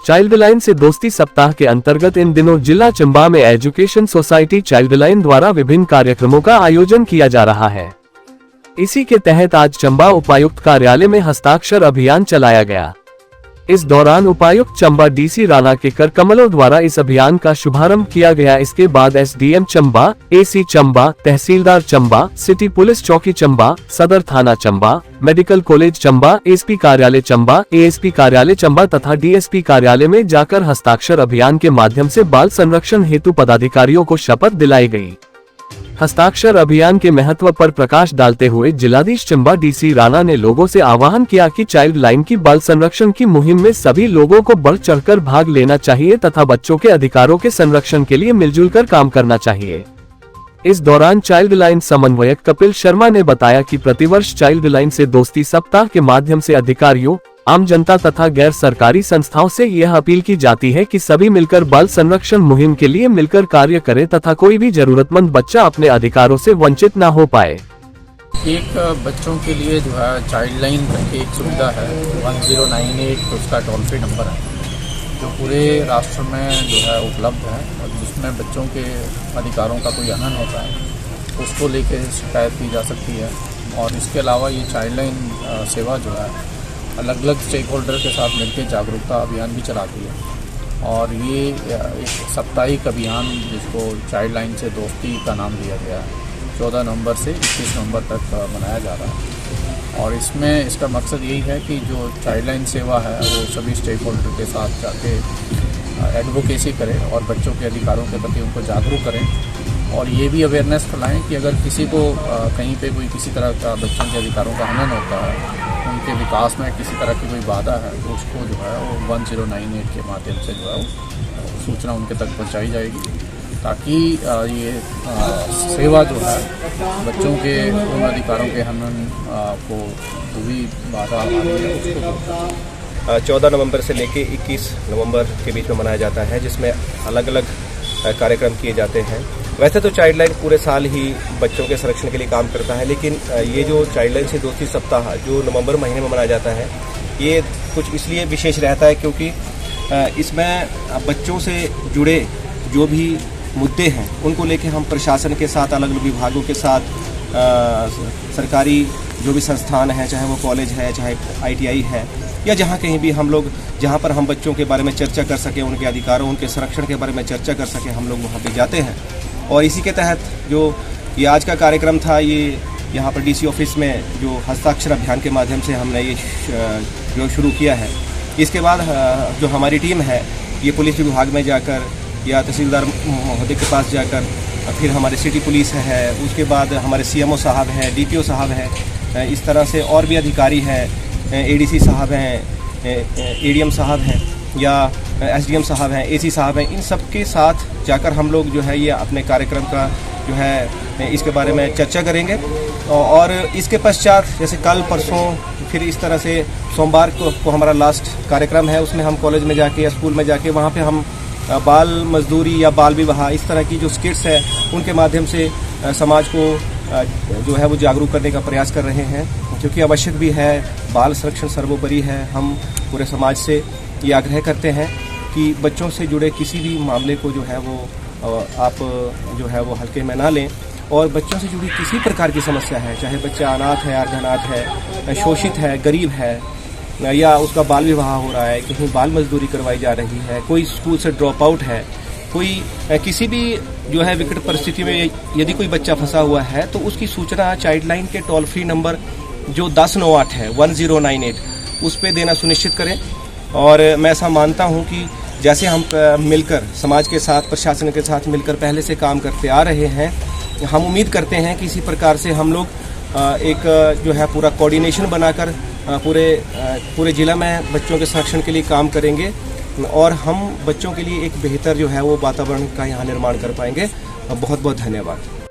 Child line से दोस्ती सप्ताह के अंतर्गत इन दिनों जिला चंबा में एजुकेशन सोसाइटी चाइल्ड लाइन द्वारा विभिन्न कार्यक्रमों का आयोजन किया जा रहा है। इसी के तहत आज चंबा उपायुक्त कार्यालय में हस्ताक्षर अभियान चलाया गया। इस दौरान उपायुक्त चंबा डीसी राणा के कर कमलों द्वारा इस अभियान का शुभारंभ किया गया। इसके बाद एसडीएम चंबा, एसी चंबा, तहसीलदार चंबा, सिटी पुलिस चौकी चंबा, सदर थाना Chamba, medical college Chamba, SP कार्यालय चंबा, एएसपी कार्यालय चंबा तथा डीएसपी कार्यालय में जाकर हस्ताक्षर अभियान के माध्यम से बाल संरक्षण हेतु पदाधिकारियों को शपथ दिलाई गई। हस्ताक्षर अभियान के महत्व पर प्रकाश डालते हुए जिलाधीश चंबा डीसी राणा ने लोगों से आह्वान किया कि चाइल्ड लाइन की बाल संरक्षण की मुहिम में सभी लोगों को बढ़ चढ़कर भाग लेना चाहिए तथा बच्चों के अधिकारों के संरक्षण के लिए मिलजुल कर काम करना चाहिए। इस दौरान चाइल्ड लाइन समन्वयक कपिल शर्मा ने बताया कि प्रतिवर्ष चाइल्ड लाइन से दोस्ती सप्ताह के माध्यम से अधिकारियों, आम जनता तथा गैर सरकारी संस्थाओं से यह अपील की जाती है कि सभी मिलकर बाल संरक्षण मुहिम के लिए मिलकर कार्य करें तथा कोई भी जरूरतमंद बच्चा अपने अधिकारों से वंचित न हो पाए। एक बच्चों के लिए जो है चाइल्ड लाइन करके एक सुविधा है 1098 उसका टोल फ्री नंबर है जो पूरे राष्ट्र में जो है उपलब्ध है और जिसमें बच्चों के अधिकारों का कोई हनन होता है उसको लेकर शिकायत की जा सकती है। और इसके अलावा ये चाइल्ड लाइन सेवा जो है अलग अलग स्टेक होल्डर के साथ मिलकर जागरूकता अभियान भी चलाती है। और ये एक साप्ताहिक अभियान जिसको चाइल्ड लाइन से दोस्ती का नाम दिया गया है 14 नवंबर से 21 नवंबर तक मनाया जा रहा है। और इसमें इसका मकसद यही है कि जो चाइल्ड लाइन सेवा है वो सभी स्टेक होल्डर के साथ जाके एडवोकेसी करें और बच्चों के अधिकारों के प्रति उनको जागरूक करें। और ये भी अवेयरनेस फैलाएं कि अगर किसी को कहीं पे कोई किसी तरह का बच्चों के अधिकारों का हनन होता है, उनके विकास में किसी तरह की कोई बाधा है तो उसको जो है वो 1098 के माध्यम से जो है वो सूचना उनके तक पहुंचाई जाएगी ताकि ये सेवा जो है बच्चों के उन अधिकारों के हनन को भी बाधा आ रही है उसको 14 नवंबर से लेके 21 नवंबर के बीच में मनाया जाता है जिसमें अलग अलग कार्यक्रम किए जाते हैं। वैसे तो चाइल्ड लाइन पूरे साल ही बच्चों के संरक्षण के लिए काम करता है, लेकिन ये जो चाइल्ड लाइन से दोस्ती सप्ताह जो नवंबर महीने में मनाया जाता है ये कुछ इसलिए विशेष रहता है क्योंकि इसमें बच्चों से जुड़े जो भी मुद्दे हैं उनको लेके हम प्रशासन के साथ अलग अलग विभागों के साथ सरकारी जो भी संस्थान है, चाहे वो कॉलेज है, चाहे ITI है या जहाँ कहीं भी हम लोग जहाँ पर हम बच्चों के बारे में चर्चा कर सकें, उनके अधिकारों, उनके संरक्षण के बारे में चर्चा कर सकें, हम लोग वहाँ पे जाते हैं। और इसी के तहत जो ये आज का कार्यक्रम था ये यहाँ पर DC ऑफिस में जो हस्ताक्षर अभियान के माध्यम से हमने ये जो शुरू किया है। इसके बाद जो हमारी टीम है ये पुलिस विभाग में जाकर या तहसीलदार महोदय के पास जाकर फिर हमारे सिटी पुलिस है, उसके बाद हमारे CMO साहब हैं, DPO साहब हैं, इस तरह से और भी अधिकारी हैं, ADC साहब हैं, ADM साहब हैं या SDM साहब हैं, AC साहब हैं, इन सब के साथ जाकर हम लोग जो है ये अपने कार्यक्रम का जो है इसके बारे में चर्चा करेंगे। और इसके पश्चात जैसे कल परसों फिर इस तरह से सोमवार को हमारा लास्ट कार्यक्रम है, उसमें हम कॉलेज में जाके या स्कूल में जाके वहाँ पे हम बाल मजदूरी या बाल विवाह इस तरह की जो स्किट्स है उनके माध्यम से समाज को जो है वो जागरूक करने का प्रयास कर रहे हैं, क्योंकि आवश्यक भी है। बाल संरक्षण सर्वोपरि है। हम पूरे समाज से ये आग्रह करते हैं कि बच्चों से जुड़े किसी भी मामले को जो है वो आप जो है वो हल्के में ना लें। और बच्चों से जुड़ी किसी प्रकार की समस्या है, चाहे बच्चा अनाथ है, अर्धअनाथ है, शोषित है, गरीब है या उसका बाल विवाह हो रहा है, कहीं बाल मजदूरी करवाई जा रही है, कोई स्कूल से ड्रॉप आउट है, कोई किसी भी जो है विकट परिस्थिति में यदि कोई बच्चा फंसा हुआ है तो उसकी सूचना चाइल्ड लाइन के टोल फ्री नंबर जो 1098 है 1098 उस पर देना सुनिश्चित करें। और मैं ऐसा मानता हूं कि जैसे हम मिलकर समाज के साथ, प्रशासन के साथ मिलकर पहले से काम करते आ रहे हैं, हम उम्मीद करते हैं कि इसी प्रकार से हम लोग एक जो है पूरा कोऑर्डिनेशन बनाकर पूरे जिला में बच्चों के संरक्षण के लिए काम करेंगे और हम बच्चों के लिए एक बेहतर जो है वो वातावरण का यहाँ निर्माण कर पाएंगे। बहुत बहुत धन्यवाद।